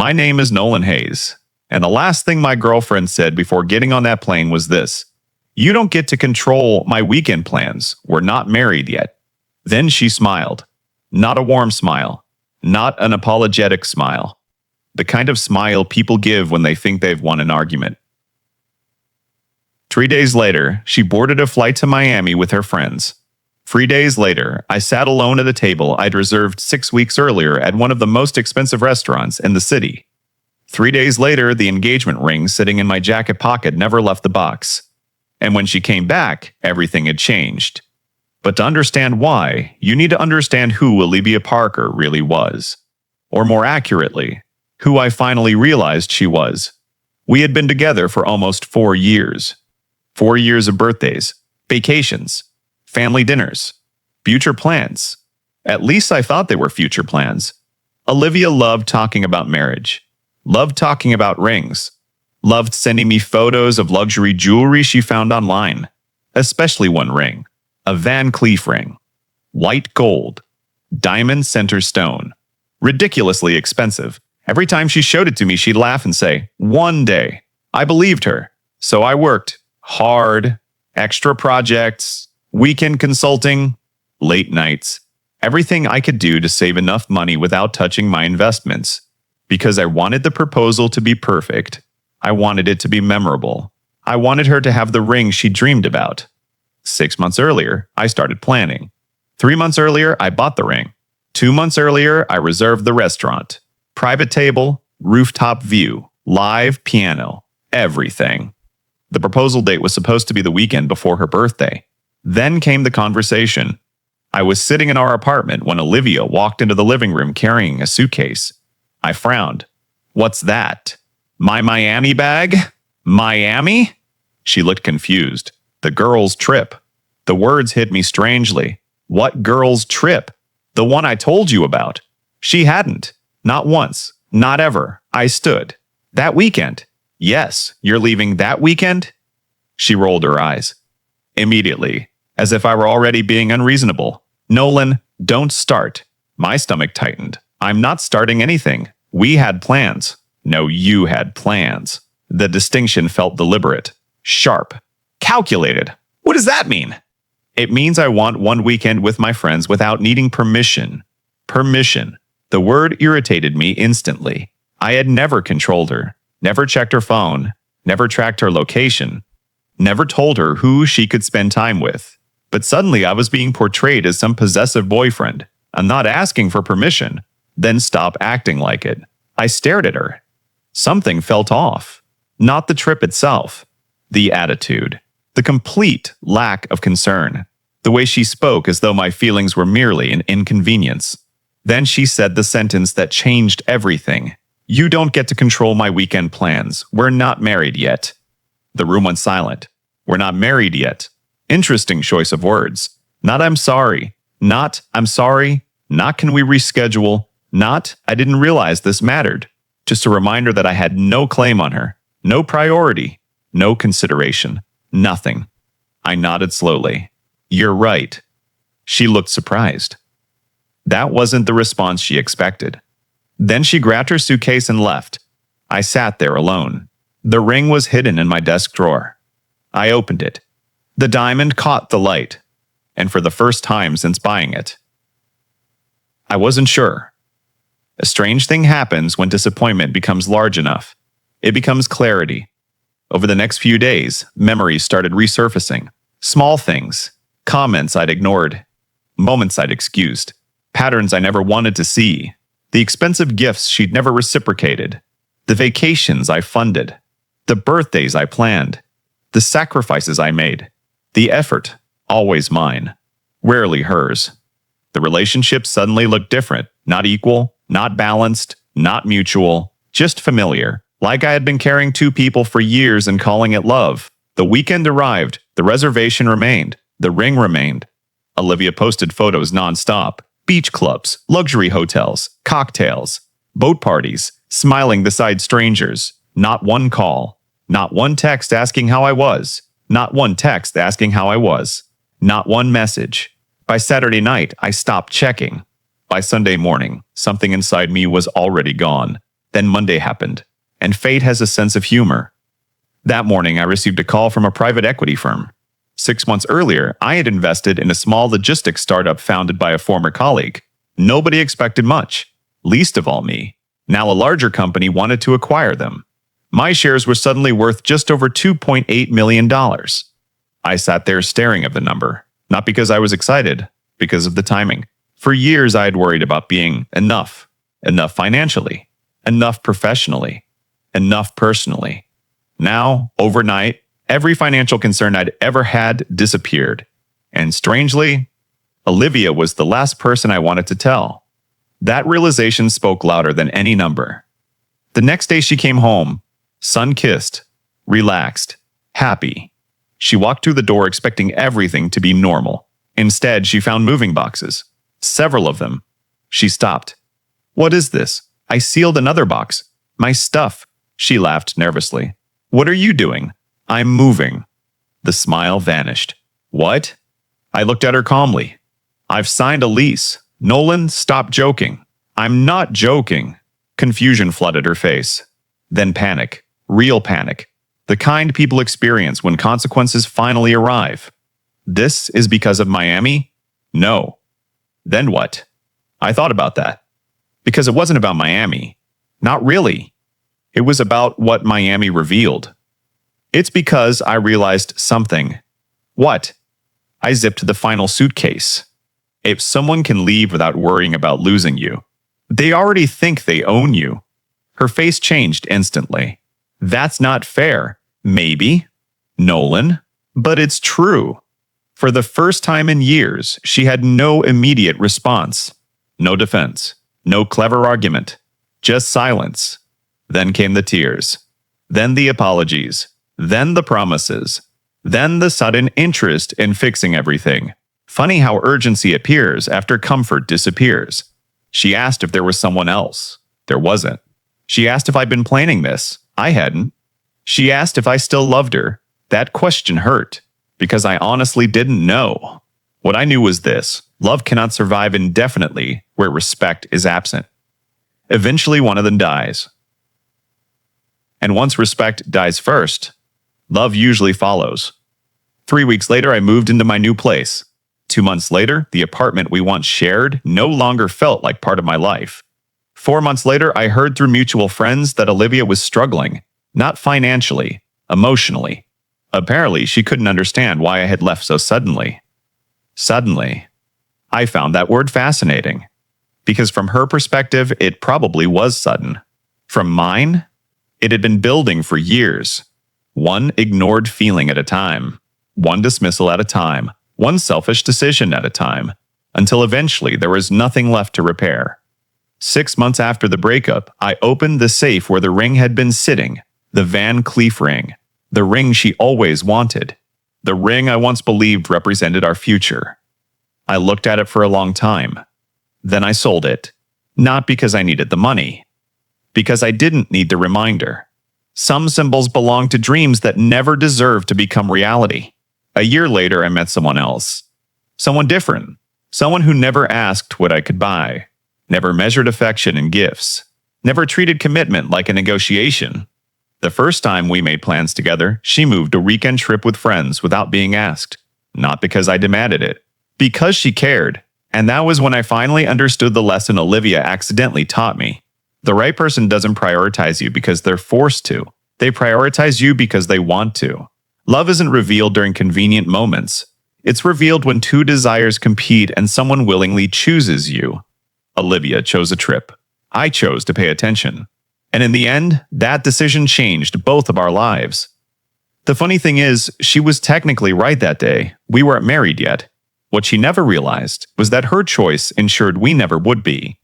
My name is Nolan Hayes, and the last thing my girlfriend said before getting on that plane was this: "You don't get to control my weekend plans. We're not married yet." Then she smiled. Not a warm smile. Not an apologetic smile. The kind of smile people give when they think they've won an argument. 3 days later, she boarded a flight to Miami with her friends. 3 days later, I sat alone at a table I'd reserved 6 weeks earlier at one of the most expensive restaurants in the city. 3 days later, the engagement ring sitting in my jacket pocket never left the box. And when she came back, everything had changed. But to understand why, you need to understand who Olivia Parker really was. Or more accurately, who I finally realized she was. We had been together for almost 4 years. 4 years of birthdays, vacations, family dinners, future plans. At least I thought they were future plans. Olivia loved talking about marriage, loved talking about rings, loved sending me photos of luxury jewelry she found online, especially one ring, a Van Cleef ring, white gold, diamond center stone, ridiculously expensive. Every time she showed it to me, she'd laugh and say, "One day." I believed her, so I worked hard, extra projects, weekend consulting, late nights, everything I could do to save enough money without touching my investments. Because I wanted the proposal to be perfect. I wanted it to be memorable. I wanted her to have the ring she dreamed about. 6 months earlier, I started planning. 3 months earlier, I bought the ring. 2 months earlier, I reserved the restaurant. Private table, rooftop view, live piano, everything. The proposal date was supposed to be the weekend before her birthday. Then came the conversation. I was sitting in our apartment when Olivia walked into the living room carrying a suitcase. I frowned. "What's that? My Miami bag? Miami?" She looked confused. "The girls' trip." The words hit me strangely. What girls' trip? The one I told you about. She hadn't. Not once. Not ever. I stood. "That weekend?" "Yes, you're leaving that weekend?" She rolled her eyes. Immediately, as if I were already being unreasonable. "Nolan, don't start." My stomach tightened. "I'm not starting anything. We had plans." "No, you had plans." The distinction felt deliberate, sharp, calculated. What does that mean? "It means I want one weekend with my friends without needing permission." Permission. The word irritated me instantly. I had never controlled her, never checked her phone, never tracked her location, never told her who she could spend time with. But suddenly I was being portrayed as some possessive boyfriend. I'm not asking for permission. Then stop acting like it. I stared at her. Something felt off. Not the trip itself. The attitude. The complete lack of concern. The way she spoke as though my feelings were merely an inconvenience. Then she said the sentence that changed everything. "You don't get to control my weekend plans. We're not married yet." The room went silent. "We're not married yet." Interesting choice of words. Not "I'm sorry." Not "I'm sorry." Not "can we reschedule." Not "I didn't realize this mattered." Just a reminder that I had no claim on her. No priority. No consideration. Nothing. I nodded slowly. "You're right." She looked surprised. That wasn't the response she expected. Then she grabbed her suitcase and left. I sat there alone. The ring was hidden in my desk drawer. I opened it. The diamond caught the light, and for the first time since buying it, I wasn't sure. A strange thing happens when disappointment becomes large enough. It becomes clarity. Over the next few days, memories started resurfacing. Small things, comments I'd ignored, moments I'd excused, patterns I never wanted to see, the expensive gifts she'd never reciprocated, the vacations I funded, the birthdays I planned, the sacrifices I made, the effort, always mine, rarely hers. The relationship suddenly looked different, not equal, not balanced, not mutual, just familiar, like I had been carrying two people for years and calling it love. The weekend arrived, the reservation remained, the ring remained. Olivia posted photos nonstop. Beach clubs, luxury hotels, cocktails, boat parties, smiling beside strangers. Not one call. Not one text asking how I was. Not one text asking how I was. Not one message. By Saturday night, I stopped checking. By Sunday morning, something inside me was already gone. Then Monday happened, and fate has a sense of humor. That morning, I received a call from a private equity firm. 6 months earlier, I had invested in a small logistics startup founded by a former colleague. Nobody expected much, least of all me. Now a larger company wanted to acquire them. My shares were suddenly worth just over $2.8 million. I sat there staring at the number, not because I was excited, because of the timing. For years, I had worried about being enough financially, enough professionally, enough personally. Now, overnight, every financial concern I'd ever had disappeared. And strangely, Olivia was the last person I wanted to tell. That realization spoke louder than any number. The next day she came home, sun-kissed, relaxed, happy. She walked through the door expecting everything to be normal. Instead, she found moving boxes. Several of them. She stopped. "What is this?" I sealed another box. "My stuff." She laughed nervously. "What are you doing?" "I'm moving." The smile vanished. "What?" I looked at her calmly. "I've signed a lease. Nolan, stop joking." "I'm not joking." Confusion flooded her face. Then panic. Real panic. The kind people experience when consequences finally arrive. "This is because of Miami?" "No." "Then what?" I thought about that. Because it wasn't about Miami. Not really. It was about what Miami revealed. It's because I realized something. What? I zipped the final suitcase. If someone can leave without worrying about losing you, they already think they own you. Her face changed instantly. "That's not fair." "Maybe, Nolan, but it's true." For the first time in years, she had no immediate response. No defense. No clever argument. Just silence. Then came the tears. Then the apologies. Then the promises. Then the sudden interest in fixing everything. Funny how urgency appears after comfort disappears. She asked if there was someone else. There wasn't. She asked if I'd been planning this. I hadn't. She asked if I still loved her. That question hurt, because I honestly didn't know. What I knew was this: love cannot survive indefinitely where respect is absent. Eventually one of them dies. And once respect dies first, love usually follows. 3 weeks later, I moved into my new place. 2 months later, the apartment we once shared no longer felt like part of my life. 4 months later, I heard through mutual friends that Olivia was struggling, not financially, emotionally. Apparently, she couldn't understand why I had left so suddenly. Suddenly. I found that word fascinating, because from her perspective, it probably was sudden. From mine, it had been building for years. One ignored feeling at a time, one dismissal at a time, one selfish decision at a time, until eventually there was nothing left to repair. 6 months after the breakup, I opened the safe where the ring had been sitting, the Van Cleef ring, the ring she always wanted, the ring I once believed represented our future. I looked at it for a long time. Then I sold it, not because I needed the money, because I didn't need the reminder. Some symbols belong to dreams that never deserve to become reality. A year later, I met someone else. Someone different. Someone who never asked what I could buy, never measured affection in gifts, never treated commitment like a negotiation. The first time we made plans together, she moved a weekend trip with friends without being asked. Not because I demanded it, because she cared. And that was when I finally understood the lesson Olivia accidentally taught me. The right person doesn't prioritize you because they're forced to. They prioritize you because they want to. Love isn't revealed during convenient moments. It's revealed when two desires compete and someone willingly chooses you. Olivia chose a trip. I chose to pay attention. And in the end, that decision changed both of our lives. The funny thing is, she was technically right that day. We weren't married yet. What she never realized was that her choice ensured we never would be.